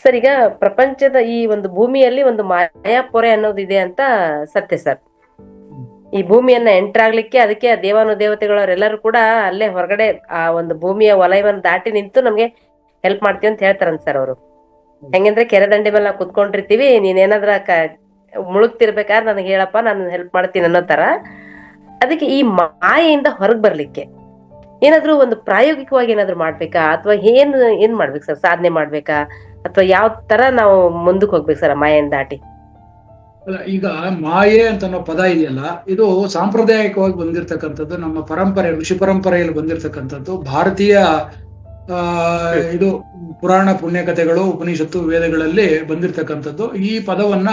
Sir, ಈಗ ಪ್ರಪಂಚದ ಈ ಒಂದು ಭೂಮಿಯಲ್ಲಿ ಒಂದು ಮಾಯಾಪೊರೆ ಅನ್ನೋದು ಇದೆ ಅಂತ ಸತ್ಯ ಸರ್. ಈ ಭೂಮಿಯನ್ನ ಎಂಟರ್ ಆಗ್ಲಿಕ್ಕೆ ಅದಕ್ಕೆ ದೇವಾನುದೇವತೆಗಳವರೆಲ್ಲರೂ ಕೂಡ ಅಲ್ಲೇ ಹೊರಗಡೆ ಆ ಒಂದು ಭೂಮಿಯ ವಲಯವನ್ನು ದಾಟಿ ನಿಂತು ನಮ್ಗೆ ಹೆಲ್ಪ್ ಮಾಡ್ತೀವಿ ಅಂತ ಹೇಳ್ತಾರಂತ ಸರ್ ಅವರು. ಹೆಂಗಂದ್ರೆ ಕೆರೆ ದಂಡೆ ಮೇಲೆ ನಾವು ಕುತ್ಕೊಂಡಿರ್ತೀವಿ, ನೀನೇನಾದ್ರ ಮುಳುಗ್ತಿರ್ಬೇಕಾದ್ರೆ ನನಗೆ ಹೇಳಪ್ಪ, ನಾನು ಹೆಲ್ಪ್ ಮಾಡ್ತೀನಿ ಅನ್ನೋ ತರ. ಅದಕ್ಕೆ ಈ ಮಾಯೆಯಿಂದ ಹೊರಗ್ ಬರ್ಲಿಕ್ಕೆ ಏನಾದ್ರೂ ಒಂದು ಪ್ರಾಯೋಗಿಕವಾಗಿ ಏನಾದ್ರು ಮಾಡ್ಬೇಕಾ, ಅಥವಾ ಏನ್ ಮಾಡ್ಬೇಕು ಸರ್? ಸಾಧನೆ ಮಾಡ್ಬೇಕಾ, ಅಥವಾ ಯಾವ ತರ ನಾವು ಮುಂದಕ್ಕೆ ಹೋಗ್ಬೇಕು ಸರ್ ಮಾಯೆಯನ್ನು ದಾಟಿ? ಈಗ ಮಾಯೆ ಅಂತ ಅನ್ನೋ ಪದ ಇದೆಯಲ್ಲ, ಇದು ಸಾಂಪ್ರದಾಯಿಕವಾಗಿ ಬಂದಿರತಕ್ಕಂಥದ್ದು, ನಮ್ಮ ಪರಂಪರೆ, ಋಷಿ ಪರಂಪರೆಯಲ್ಲಿ ಬಂದಿರತಕ್ಕಂಥದ್ದು. ಭಾರತೀಯ ಇದು ಪುರಾಣ ಪುಣ್ಯಕಥೆಗಳು, ಉಪನಿಷತ್ತು, ವೇದಗಳಲ್ಲಿ ಬಂದಿರತಕ್ಕಂಥದ್ದು. ಈ ಪದವನ್ನ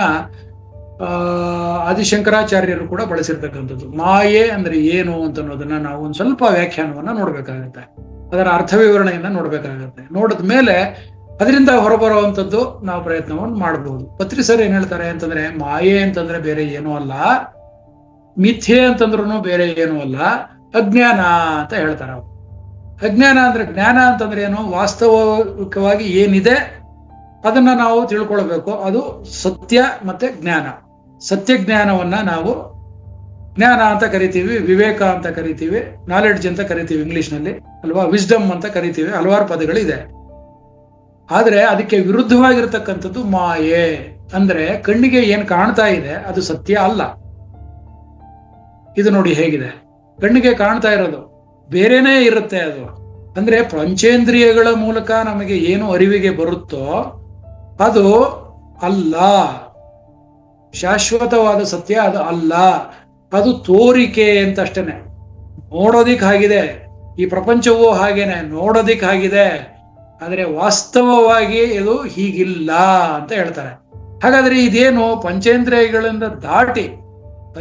ಆದಿಶಂಕರಾಚಾರ್ಯರು ಕೂಡ ಬಳಸಿರ್ತಕ್ಕಂಥದ್ದು. ಮಾಯೆ ಅಂದ್ರೆ ಏನು ಅಂತ ಅನ್ನೋದನ್ನ ನಾವು ಒಂದ್ ಸ್ವಲ್ಪ ವ್ಯಾಖ್ಯಾನವನ್ನ ನೋಡ್ಬೇಕಾಗತ್ತೆ, ಅದರ ಅರ್ಥ ವಿವರಣೆಯನ್ನ ನೋಡ್ಬೇಕಾಗತ್ತೆ. ನೋಡಿದ ಮೇಲೆ ಅದರಿಂದ ಹೊರಬರುವಂಥದ್ದು ನಾವು ಪ್ರಯತ್ನವನ್ನು ಮಾಡಬಹುದು. ಪತ್ರಿ ಸರ್ ಏನ್ ಹೇಳ್ತಾರೆ ಅಂತಂದ್ರೆ, ಮಾಯೆ ಅಂತಂದ್ರೆ ಬೇರೆ ಏನೂ ಅಲ್ಲ, ಮಿಥ್ಯೆ ಅಂತಂದ್ರೂ ಬೇರೆ ಏನೂ ಅಲ್ಲ, ಅಜ್ಞಾನ ಅಂತ ಹೇಳ್ತಾರೆ ಅವರು. ಅಜ್ಞಾನ ಅಂದ್ರೆ, ಜ್ಞಾನ ಅಂತಂದ್ರೆ ಏನು? ವಾಸ್ತವಿಕವಾಗಿ ಏನಿದೆ ಅದನ್ನ ನಾವು ತಿಳ್ಕೊಳ್ಬೇಕು, ಅದು ಸತ್ಯ ಮತ್ತೆ ಜ್ಞಾನ. ಸತ್ಯ ಜ್ಞಾನವನ್ನ ನಾವು ಜ್ಞಾನ ಅಂತ ಕರಿತೀವಿ, ವಿವೇಕ ಅಂತ ಕರಿತೀವಿ, ನಾಲೆಡ್ಜ್ ಅಂತ ಕರಿತೀವಿ ಇಂಗ್ಲಿಷ್ನಲ್ಲಿ ಅಲ್ವಾ, ವಿಸ್ಡಮ್ ಅಂತ ಕರಿತೀವಿ, ಹಲವಾರು ಪದಗಳಿದೆ. ಆದ್ರೆ ಅದಕ್ಕೆ ವಿರುದ್ಧವಾಗಿರ್ತಕ್ಕಂಥದ್ದು ಮಾಯೆ. ಅಂದ್ರೆ ಕಣ್ಣಿಗೆ ಏನ್ ಕಾಣ್ತಾ ಇದೆ ಅದು ಸತ್ಯ ಅಲ್ಲ. ಇದು ನೋಡಿ ಹೇಗಿದೆ, ಕಣ್ಣಿಗೆ ಕಾಣ್ತಾ ಇರೋದು ಬೇರೆನೇ ಇರುತ್ತೆ. ಅದು ಅಂದ್ರೆ ಪಂಚೇಂದ್ರಿಯಗಳ ಮೂಲಕ ನಮಗೆ ಏನು ಅರಿವಿಗೆ ಬರುತ್ತೋ ಅದು ಅಲ್ಲ, ಶಾಶ್ವತವಾದ ಸತ್ಯ ಅದು ಅಲ್ಲ. ಅದು ತೋರಿಕೆ ಅಂತ ಅಷ್ಟೇನೆ. ನೋಡೋದಿಕ್ ಆಗಿದೆ, ಈ ಪ್ರಪಂಚವೂ ಹಾಗೇನೆ ನೋಡೋದಿಕ್ ಆಗಿದೆ, ಆದರೆ ವಾಸ್ತವವಾಗಿ ಇದು ಹೀಗಿಲ್ಲ ಅಂತ ಹೇಳ್ತಾರೆ. ಹಾಗಾದ್ರೆ ಇದೇನು? ಪಂಚೇಂದ್ರಿಯಗಳಿಂದ ದಾಟಿ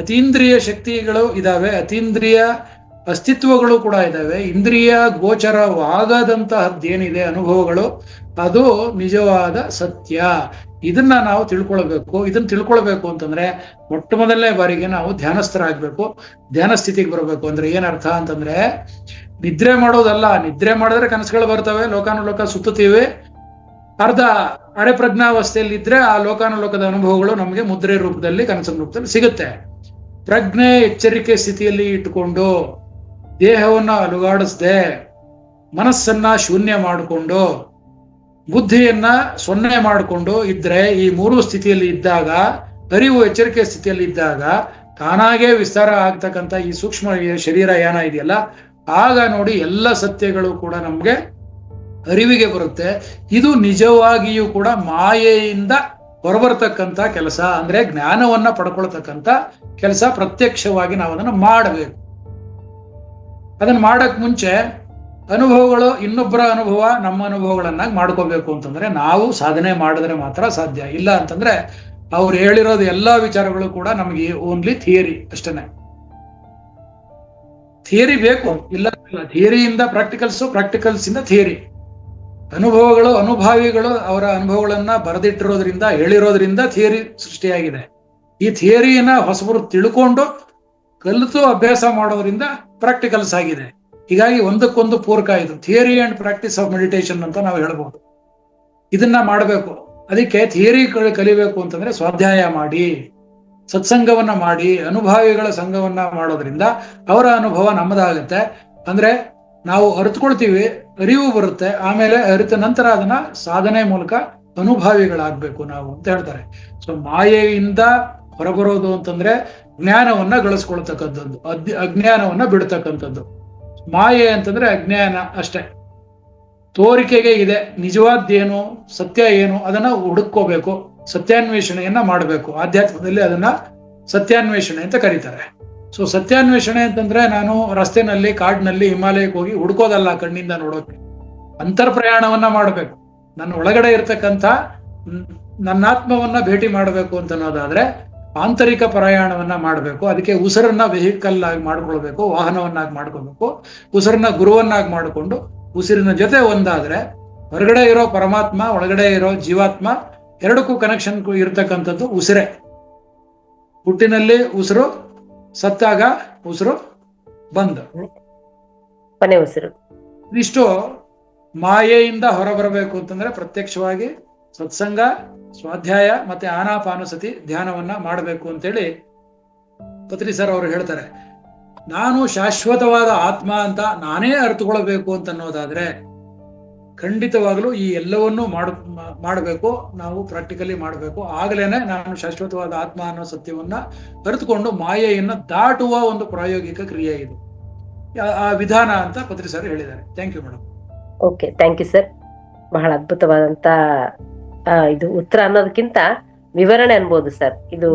ಅತೀಂದ್ರಿಯ ಶಕ್ತಿಗಳು ಇದಾವೆ, ಅತೀಂದ್ರಿಯ ಅಸ್ತಿತ್ವಗಳು ಕೂಡ ಇದಾವೆ. ಇಂದ್ರಿಯ ಗೋಚರವಾಗದಂತಹದ್ದೇನಿದೆ ಅನುಭವಗಳು, ಅದು ನಿಜವಾದ ಸತ್ಯ. ಇದನ್ನ ನಾವು ತಿಳ್ಕೊಳ್ಬೇಕು. ಇದನ್ನ ತಿಳ್ಕೊಳ್ಬೇಕು ಅಂತಂದ್ರೆ ಮೊಟ್ಟ ಮೊದಲನೇ ಬಾರಿಗೆ ನಾವು ಧ್ಯಾನಸ್ಥರಾಗ್ಬೇಕು, ಧ್ಯಾನ ಸ್ಥಿತಿಗೆ ಬರಬೇಕು. ಅಂದ್ರೆ ಏನರ್ಥ ಅಂತಂದ್ರೆ, ನಿದ್ರೆ ಮಾಡೋದಲ್ಲ. ನಿದ್ರೆ ಮಾಡಿದ್ರೆ ಕನಸುಗಳು ಬರ್ತವೆ, ಲೋಕಾನುಲೋಕ ಸುತ್ತುತ್ತೀವಿ. ಅರ್ಧ ಅರೆ ಪ್ರಜ್ಞಾವಸ್ಥೆಯಲ್ಲಿ ಇದ್ರೆ ಆ ಲೋಕಾನುಲೋಕದ ಅನುಭವಗಳು ನಮಗೆ ಮುದ್ರೆ ರೂಪದಲ್ಲಿ, ಕನಸಿನ ರೂಪದಲ್ಲಿ ಸಿಗುತ್ತೆ. ಪ್ರಜ್ಞೆ ಎಚ್ಚರಿಕೆ ಸ್ಥಿತಿಯಲ್ಲಿ ಇಟ್ಟುಕೊಂಡು, ದೇಹವನ್ನ ಅಲುಗಾಡಿಸದೆ, ಮನಸ್ಸನ್ನ ಶೂನ್ಯ ಮಾಡಿಕೊಂಡು, ಬುದ್ಧಿಯನ್ನ ಸೊನ್ನೆ ಮಾಡಿಕೊಂಡು ಇದ್ರೆ, ಈ ಮೂರು ಸ್ಥಿತಿಯಲ್ಲಿ ಇದ್ದಾಗ, ಅರಿವು ಎಚ್ಚರಿಕೆ ಸ್ಥಿತಿಯಲ್ಲಿ ಇದ್ದಾಗ ತಾನಾಗೇ ವಿಸ್ತಾರ ಆಗ್ತಕ್ಕಂಥ ಈ ಸೂಕ್ಷ್ಮ ಶರೀರ ಯಾನ ಇದೆಯಲ್ಲ, ಆಗ ನೋಡಿ ಎಲ್ಲ ಸತ್ಯಗಳು ಕೂಡ ನಮ್ಗೆ ಅರಿವಿಗೆ ಬರುತ್ತೆ. ಇದು ನಿಜವಾಗಿಯೂ ಕೂಡ ಮಾಯೆಯಿಂದ ಹೊರಬರ್ತಕ್ಕಂಥ ಕೆಲಸ, ಅಂದ್ರೆ ಜ್ಞಾನವನ್ನ ಪಡ್ಕೊಳ್ತಕ್ಕಂಥ ಕೆಲಸ. ಪ್ರತ್ಯಕ್ಷವಾಗಿ ನಾವು ಅದನ್ನ ಮಾಡಬೇಕು. ಅದನ್ನ ಮಾಡಕ್ ಮುಂಚೆ ಅನುಭವಗಳು, ಇನ್ನೊಬ್ಬರ ಅನುಭವ ನಮ್ಮ ಅನುಭವಗಳನ್ನಾಗಿ ಮಾಡ್ಕೋಬೇಕು ಅಂತಂದ್ರೆ ನಾವು ಸಾಧನೆ ಮಾಡಿದ್ರೆ ಮಾತ್ರ ಸಾಧ್ಯ. ಇಲ್ಲ ಅಂತಂದ್ರೆ ಅವ್ರು ಹೇಳಿರೋದು ಎಲ್ಲಾ ವಿಚಾರಗಳು ಕೂಡ ನಮಗೆ ಓನ್ಲಿ ಥಿಯರಿ ಅಷ್ಟೇನೆ. ಥಿಯರಿ ಬೇಕು, ಇಲ್ಲ ಥಿಯರಿಯಿಂದ ಪ್ರಾಕ್ಟಿಕಲ್ಸ್, ಪ್ರಾಕ್ಟಿಕಲ್ಸ್ ಇಂದ ಥಿಯರಿ. ಅನುಭವಗಳು, ಅನುಭಾವಿಗಳು ಅವರ ಅನುಭವಗಳನ್ನ ಬರೆದಿಟ್ಟಿರೋದ್ರಿಂದ, ಹೇಳಿರೋದ್ರಿಂದ ಥಿಯರಿ ಸೃಷ್ಟಿಯಾಗಿದೆ. ಈ ಥಿಯರಿಯನ್ನ ಹೊಸಬರು ತಿಳ್ಕೊಂಡು ಕಲಿತು ಅಭ್ಯಾಸ ಮಾಡೋದ್ರಿಂದ ಪ್ರಾಕ್ಟಿಕಲ್ಸ್ ಆಗಿದೆ. ಹೀಗಾಗಿ ಒಂದಕ್ಕೊಂದು ಪೂರಕ ಇದು. Theory and practice of meditation ಅಂತ ನಾವು ಹೇಳ್ಬೋದು. ಇದನ್ನ ಮಾಡಬೇಕು. ಅದಕ್ಕೆ ಥಿಯರಿ ಕಲಿಬೇಕು ಅಂತಂದ್ರೆ ಸ್ವಾಧ್ಯಾಯ ಮಾಡಿ, ಸತ್ಸಂಗವನ್ನ ಮಾಡಿ, ಅನುಭಾವಿಗಳ ಸಂಘವನ್ನ ಮಾಡೋದ್ರಿಂದ ಅವರ ಅನುಭವ ನಮ್ಮದಾಗುತ್ತೆ. ಅಂದ್ರೆ ನಾವು ಅರಿತುಕೊಳ್ತೀವಿ, ಅರಿವು ಬರುತ್ತೆ. ಆಮೇಲೆ ಅರಿತ ನಂತರ ಅದನ್ನ ಸಾಧನೆ ಮೂಲಕ ಅನುಭಾವಿಗಳಾಗ್ಬೇಕು ನಾವು ಅಂತ ಹೇಳ್ತಾರೆ. ಸೊ ಮಾಯೆಯಿಂದ ಹೊರಬರೋದು ಅಂತಂದ್ರೆ ಜ್ಞಾನವನ್ನ ಗಳಿಸ್ಕೊಳ್ತಕ್ಕಂಥದ್ದು, ಅಜ್ಞಾನವನ್ನ ಬಿಡ್ತಕ್ಕಂಥದ್ದು. ಮಾಯೆ ಅಂತಂದ್ರೆ ಅಜ್ಞಾನ ಅಷ್ಟೇ. ತೋರಿಕೆಗೆ ಇದೆ, ನಿಜವಾದ್ದೇನು, ಸತ್ಯ ಏನು ಅದನ್ನ ಹುಡುಕೋಬೇಕು, ಸತ್ಯಾನ್ವೇಷಣೆಯನ್ನ ಮಾಡಬೇಕು. ಆಧ್ಯಾತ್ಮದಲ್ಲಿ ಅದನ್ನ ಸತ್ಯಾನ್ವೇಷಣೆ ಅಂತ ಕರೀತಾರೆ. ಸೊ ಸತ್ಯಾನ್ವೇಷಣೆ ಅಂತಂದ್ರೆ ನಾನು ರಸ್ತೆನಲ್ಲಿ, ಕಾಡಿನಲ್ಲಿ, ಹಿಮಾಲಯಕ್ಕೆ ಹೋಗಿ ಹುಡುಕೋದಲ್ಲ, ಕಣ್ಣಿಂದ ನೋಡೋಕೆ. ಅಂತರ್ ಪ್ರಯಾಣವನ್ನ ಮಾಡಬೇಕು. ನನ್ನ ಒಳಗಡೆ ಇರ್ತಕ್ಕಂಥ ನನ್ನ ಆತ್ಮವನ್ನ ಭೇಟಿ ಮಾಡಬೇಕು ಅಂತ ಅನ್ನೋದಾದ್ರೆ ಆಂತರಿಕ ಪ್ರಯಾಣವನ್ನ ಮಾಡಬೇಕು. ಅದಕ್ಕೆ ಉಸಿರನ್ನ ವೆಹಿಕಲ್ ಆಗಿ ಮಾಡ್ಕೊಳ್ಬೇಕು, ವಾಹನವನ್ನಾಗಿ ಮಾಡ್ಕೋಬೇಕು. ಉಸಿರನ್ನ ಗುರುವನ್ನಾಗಿ ಮಾಡಿಕೊಂಡು ಉಸಿರಿನ ಜೊತೆ ಒಂದಾದ್ರೆ ಹೊರಗಡೆ ಇರೋ ಪರಮಾತ್ಮ, ಒಳಗಡೆ ಇರೋ ಜೀವಾತ್ಮ ಎರಡಕ್ಕೂ ಕನೆಕ್ಷನ್ ಇರ್ತಕ್ಕಂಥದ್ದು ಉಸಿರೇ. ಹುಟ್ಟಿನಲ್ಲಿ ಉಸಿರು, ಸತ್ತಾಗ ಉಸಿರು ಬಂದ್, ಕೊನೆ ಉಸಿರು. ಇದಿಷ್ಟು ಮಾಯೆಯಿಂದ ಹೊರಬರಬೇಕು ಅಂತಂದ್ರೆ ಪ್ರತ್ಯಕ್ಷವಾಗಿ ಸತ್ಸಂಗ, ಸ್ವಾಧ್ಯಾಯ ಮತ್ತೆ ಆನಾಪಾನುಸತಿ ಧ್ಯಾನವನ್ನ ಮಾಡಬೇಕು ಅಂತೇಳಿ ಪತ್ರಿ ಸರ್ ಅವರು ಹೇಳ್ತಾರೆ. ನಾನು ಶಾಶ್ವತವಾದ ಆತ್ಮ ಅಂತ ನಾನೇ ಅರ್ಥಕೊಳ್ಬೇಕು ಅಂತ ಅನ್ನೋದಾದ್ರೆ ಖಂಡಿತವಾಗ್ಲೂ ಈ ಎಲ್ಲವನ್ನೂ ಮಾಡಬೇಕು, ನಾವು ಪ್ರಾಕ್ಟಿಕಲಿ ಮಾಡಬೇಕು. ಆಗಲೇನೆ ನಾನು ಶಾಶ್ವತವಾದ ಆತ್ಮ ಅನ್ನೋ ಸತ್ಯವನ್ನ ಅರಿತುಕೊಂಡು ಮಾಯೆಯನ್ನ ದಾಟುವ ಒಂದು ಪ್ರಾಯೋಗಿಕ ಕ್ರಿಯೆ ಇದು, ಆ ವಿಧಾನ ಅಂತ ಪತ್ರಿ ಸರ್ ಹೇಳಿದ್ದಾರೆ. Thank you madam. Okay, thank you sir. ಬಹಳ ಅದ್ಭುತವಾದಂತ ಇದು ಉತ್ತರ ಅನ್ನೋದಕ್ಕಿಂತ ವಿವರಣೆ ಅನ್ಬೋದು ಸರ್. ಇದು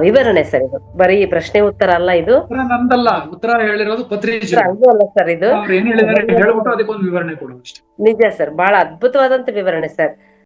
ವಿವರಣೆ ಸರ್, ಇದು ಬರೀ ಪ್ರಶ್ನೆ ಉತ್ತರ ಅಲ್ಲ. ಇದು ನಂದಲ್ಲ, ಉತ್ತರ ಹೇಳಿರೋದು ಪತ್ರಿಜಿ ಅಲ್ಲ ಸರ್, ಇದು ಅವ್ರು ಏನ್ ಹೇಳಿದ್ದಾರೆ ಹೇಳ್ಬಿಟ್ಟು ಅದಕ್ಕೊಂದು ವಿವರಣೆ ಕೊಡು ಅಷ್ಟೇ. ನಿಜ ಸರ್, ಬಹಳ ಅದ್ಭುತವಾದಂತ ವಿವರಣೆ ಸರ್.